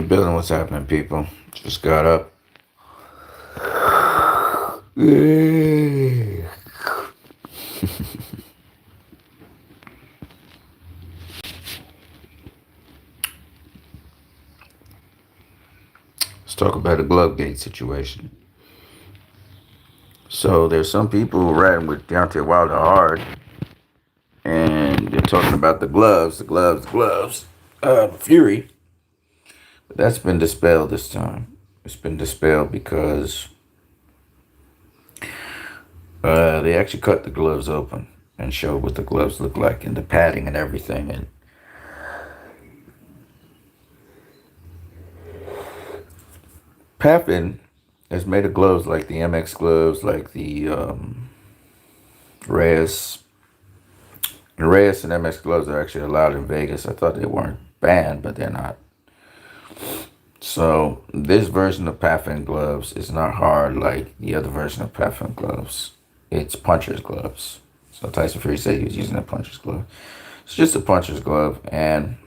building, what's happening, people? Just got up. Let's talk about the Glovegate situation. So there's some people riding with Deontay Wilder hard, and they're talking about Fury. But that's been dispelled this time. It's been dispelled because they actually cut the gloves open and showed what the gloves look like and the padding and everything. And Paffin has made the gloves like the MX gloves, like the Reyes. And Reyes and MX gloves are actually allowed in Vegas. I thought they weren't banned, but they're not. So this version of Paffin gloves is not hard like the other version of Paffin gloves. It's puncher's gloves. So Tyson Fury said he was using a puncher's glove. It's just a puncher's glove, and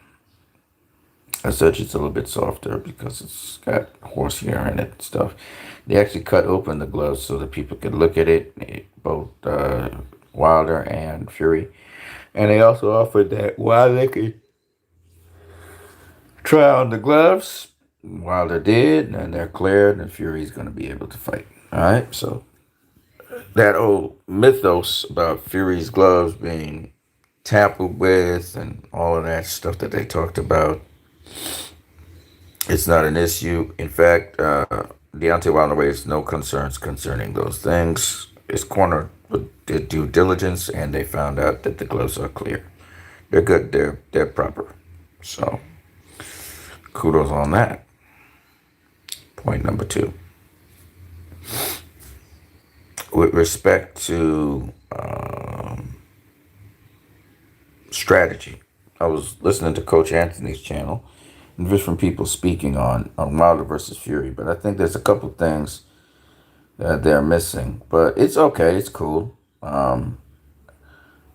as such, it's a little bit softer because it's got horsehair in it and stuff. They actually cut open the gloves so that people could look at it, both Wilder and Fury. And they also offered that Wilder could try on the gloves. Wilder did, and they're cleared, and Fury's going to be able to fight. All right, so that old mythos about Fury's gloves being tampered with and all of that stuff that they talked about, it's not an issue. In fact, Deontay Wilder raised no concerns concerning those things. His corner did due diligence, and they found out that the gloves are clear. They're good. They're proper. So kudos on that. Point number 2. With respect to strategy, I was listening to Coach Anthony's channel and different people speaking on Wilder versus Fury, but I think there's a couple things that they're missing. But it's okay. It's cool.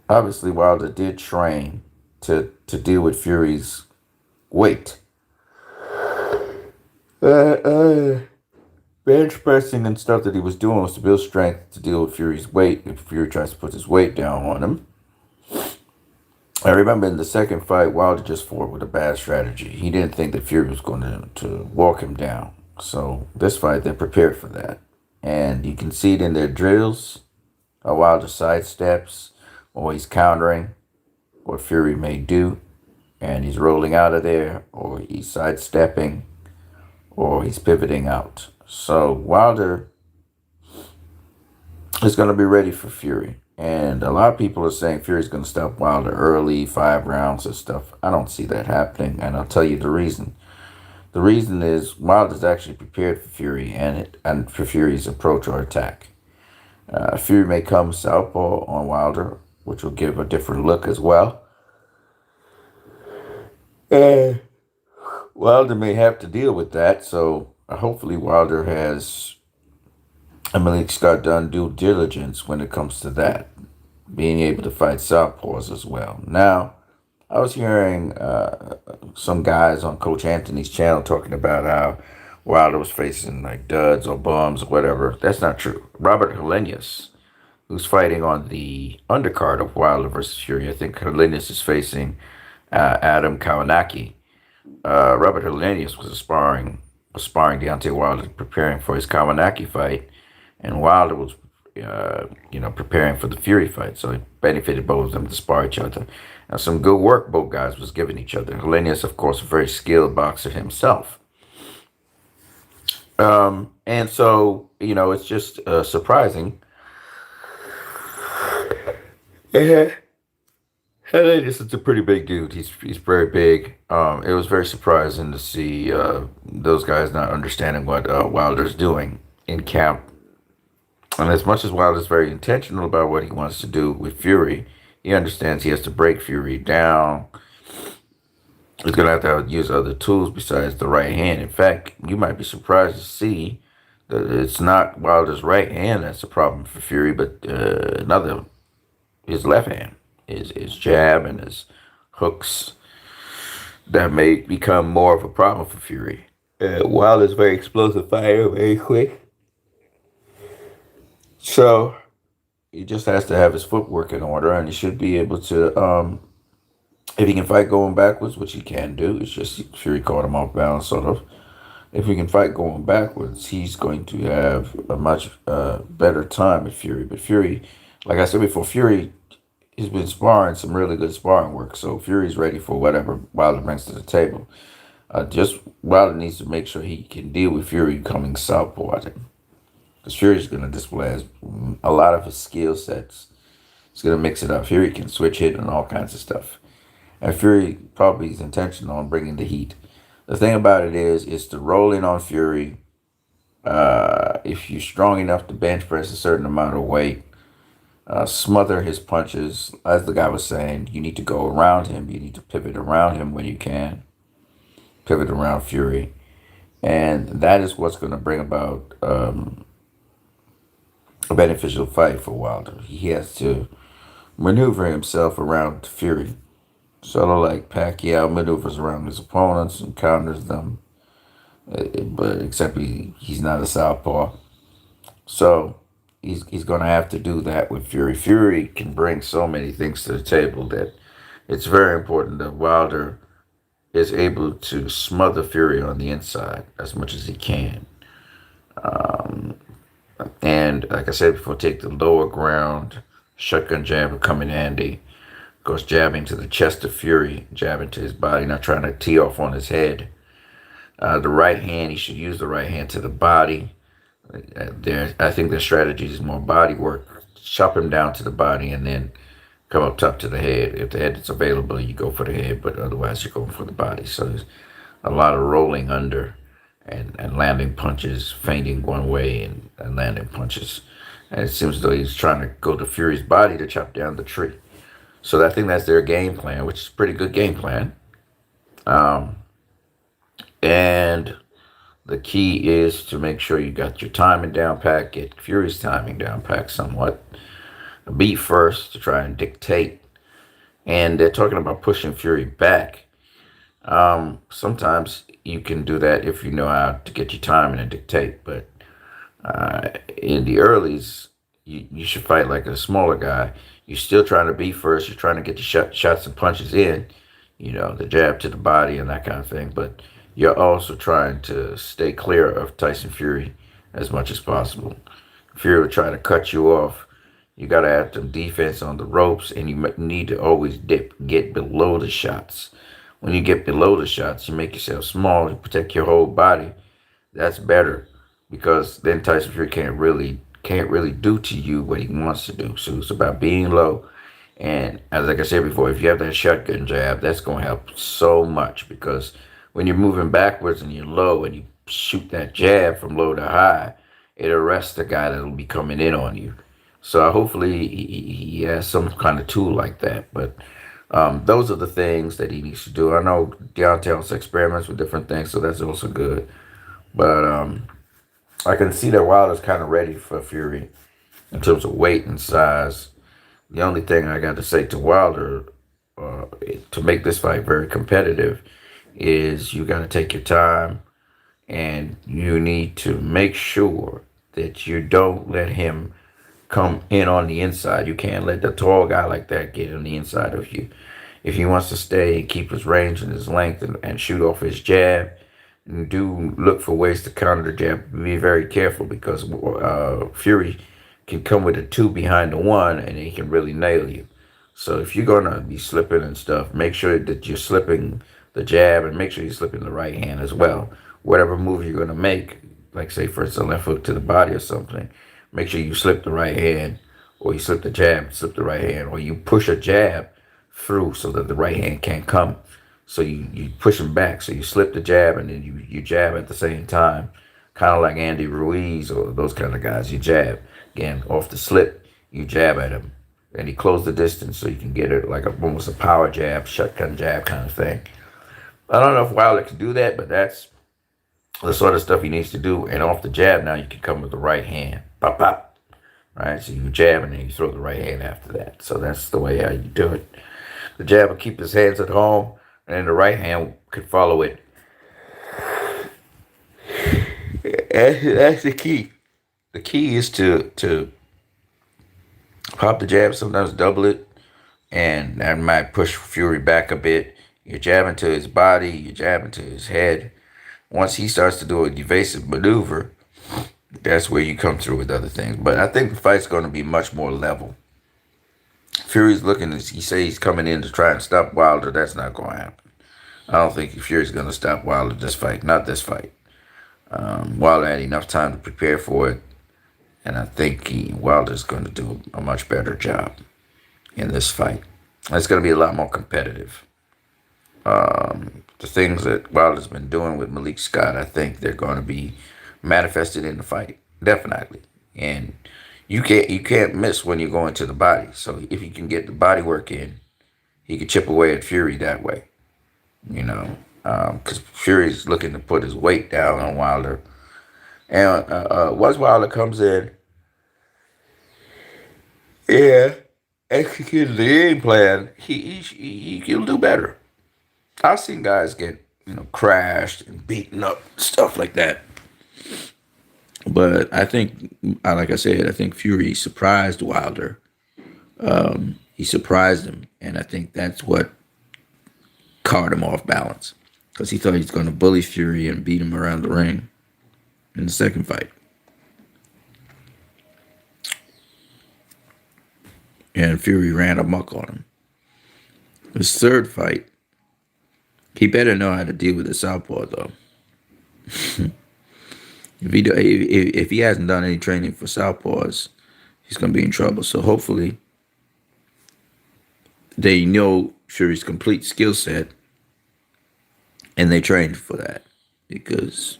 Obviously, Wilder did train to deal with Fury's weight. Bench pressing and stuff that he was doing was to build strength to deal with Fury's weight if Fury tries to put his weight down on him. I remember in the second fight, Wilder just fought with a bad strategy. He didn't think that Fury was going to walk him down. So this fight, they're prepared for that. And you can see it in their drills, how Wilder sidesteps, or he's countering what Fury may do, and he's rolling out of there, or he's sidestepping, or he's pivoting out. So Wilder is going to be ready for Fury. And a lot of people are saying Fury's going to stop Wilder early, 5 rounds and stuff. I don't see that happening, and I'll tell you the reason. The reason is Wilder's actually prepared for Fury and for Fury's approach or attack. Fury may come southpaw on Wilder, which will give a different look as well. And Wilder may have to deal with that, so hopefully Wilder has Malik Scott done due diligence when it comes to that, being able to fight southpaws as well. Now, I was hearing some guys on Coach Anthony's channel talking about how Wilder was facing like duds or bums or whatever. That's not true. Robert Helenius, who's fighting on the undercard of Wilder versus Fury, I think Helenius is facing Adam Kawanaki. Robert Helenius was sparring Deontay Wilder, preparing for his Kawanaki fight, and Wilder was, preparing for the Fury fight. So it benefited both of them to spar each other. Now, some good work both guys was giving each other. Helenius, of course, a very skilled boxer himself. And so, it's just surprising. Yeah. Helenius is a pretty big dude. He's very big. It was very surprising to see those guys not understanding what Wilder's doing in camp. And as much as Wilder's very intentional about what he wants to do with Fury, he understands he has to break Fury down. He's going to have to use other tools besides the right hand. In fact, you might be surprised to see that it's not Wilder's right hand that's a problem for Fury, but his left hand, his jab and his hooks that may become more of a problem for Fury. Wilder's very explosive fighter, very quick. So he just has to have his footwork in order, and he should be able to. If he can fight going backwards, which he can do, it's just Fury caught him off balance, sort of. If he can fight going backwards, he's going to have a much better time with Fury. But Fury, like I said before, Fury he's been sparring some really good sparring work. So Fury's ready for whatever Wilder brings to the table. Just Wilder needs to make sure he can deal with Fury coming southpaw at him. Because Fury's going to display a lot of his skill sets. He's going to mix it up. Fury can switch hit and all kinds of stuff. And Fury probably is intentional on bringing the heat. The thing about it is to roll in on Fury. If you're strong enough to bench press a certain amount of weight, smother his punches. As the guy was saying, you need to go around him. You need to pivot around him when you can. Pivot around Fury. And that is what's going to bring about a beneficial fight for Wilder. He has to maneuver himself around Fury. Sort of like Pacquiao maneuvers around his opponents and counters them. But except he's not a southpaw. So he's going to have to do that with Fury. Fury can bring so many things to the table that it's very important that Wilder is able to smother Fury on the inside as much as he can. And like I said before, take the lower ground. Shotgun jab will come in handy. Of course, jabbing to the chest of Fury, jabbing to his body, not trying to tee off on his head. The right hand, he should use the right hand to the body. I think the strategy is more body work. Chop him down to the body and then come up top to the head. If the head is available, you go for the head, but otherwise you're going for the body. So there's a lot of rolling under and landing punches, feinting one way and landing punches. And it seems as though he's trying to go to Fury's body to chop down the tree. So I think that's their game plan, which is a pretty good game plan. And the key is to make sure you got your timing down pat, get Fury's timing down pat somewhat. Beat first to try and dictate. And they're talking about pushing Fury back. Sometimes you can do that if you know how to get your timing and dictate. But in the earlies, you should fight like a smaller guy. You're still trying to beat first. You're trying to get the shots and punches in, the jab to the body and that kind of thing. But you're also trying to stay clear of Tyson Fury as much as possible. Fury will try to cut you off. You got to have some defense on the ropes, and you need to always get below the shots. When you get below the shots, you make yourself small, you protect your whole body. That's better because then Tyson Fury can't really do to you what he wants to do. So it's about being low. And as like I said before, if you have that shotgun jab, that's going to help so much because when you're moving backwards and you're low and you shoot that jab from low to high, it arrests the guy that'll be coming in on you. So hopefully he has some kind of tool like that. But those are the things that he needs to do. I know Deontay also experiments with different things, so that's also good. But I can see that Wilder's kind of ready for Fury in terms of weight and size. The only thing I got to say to Wilder to make this fight very competitive is you got to take your time and you need to make sure that you don't let him come in on the inside. You can't let the tall guy like that get on the inside of you. If he wants to stay and keep his range and his length and shoot off his jab, do look for ways to counter the jab. Be very careful because Fury can come with a two behind the one and he can really nail you. So if you're gonna be slipping and stuff, make sure that you're slipping the jab and make sure you're slipping the right hand as well. Whatever move you're gonna make, like say for instance a left hook to the body or something, make sure you slip the right hand, or you slip the jab, slip the right hand, or you push a jab through so that the right hand can't come. So you push him back. So you slip the jab and then you jab at the same time. Kind of like Andy Ruiz or those kind of guys. You jab. Again, off the slip, you jab at him. And he closed the distance so you can get it like almost a power jab, shotgun jab kind of thing. I don't know if Wilder can do that, but that's the sort of stuff he needs to do. And off the jab now, you can come with the right hand. Pop, pop. Right? So you jab and then you throw the right hand after that. So that's the way how you do it. The jab will keep his hands at home, and then the right hand could follow it That's the key. The key is to pop the jab, sometimes double it, and that might push Fury back a bit. You're jabbing to his body, you're jabbing to his head. Once he starts to do a evasive maneuver, that's where you come through with other things. But I think the fight's going to be much more level. Fury's looking, he says he's coming in to try and stop Wilder. That's not going to happen. I don't think Fury's going to stop Wilder this fight. Not this fight. Wilder had enough time to prepare for it. And I think Wilder's going to do a much better job in this fight. It's going to be a lot more competitive. The things that Wilder's been doing with Malik Scott, I think they're going to be manifested in the fight, definitely. And you can't miss when you go into the body. So if you can get the body work in, he could chip away at Fury that way. You know, because Fury's looking to put his weight down on Wilder. And once Wilder comes in, yeah, execute the game plan, he'll do better. I've seen guys get crashed and beaten up, stuff like that. But I think, like I said, I think Fury surprised Wilder. He surprised him, and I think that's what caught him off balance because he thought he was going to bully Fury and beat him around the ring in the second fight. And Fury ran amok on him. His third fight, he better know how to deal with the southpaw, though. If he hasn't done any training for southpaws, he's going to be in trouble. So hopefully they know Fury's complete skill set and they trained for that because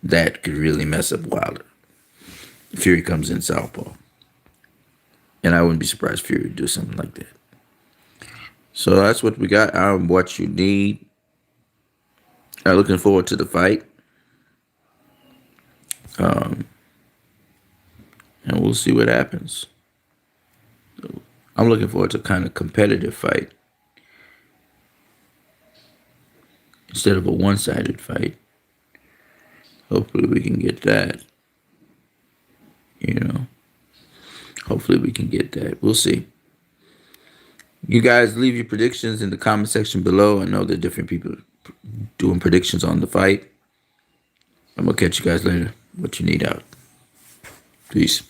that could really mess up Wilder. Fury comes in southpaw. And I wouldn't be surprised if Fury would do something like that. So that's what we got. What you need. I'm looking forward to the fight. And we'll see what happens. I'm looking forward to a kind of competitive fight instead of a one-sided fight. Hopefully we can get that. Hopefully we can get that. We'll see. You guys leave your predictions in the comment section below. I know there are different people doing predictions on the fight. I'm going to catch you guys later. What you need out. Peace.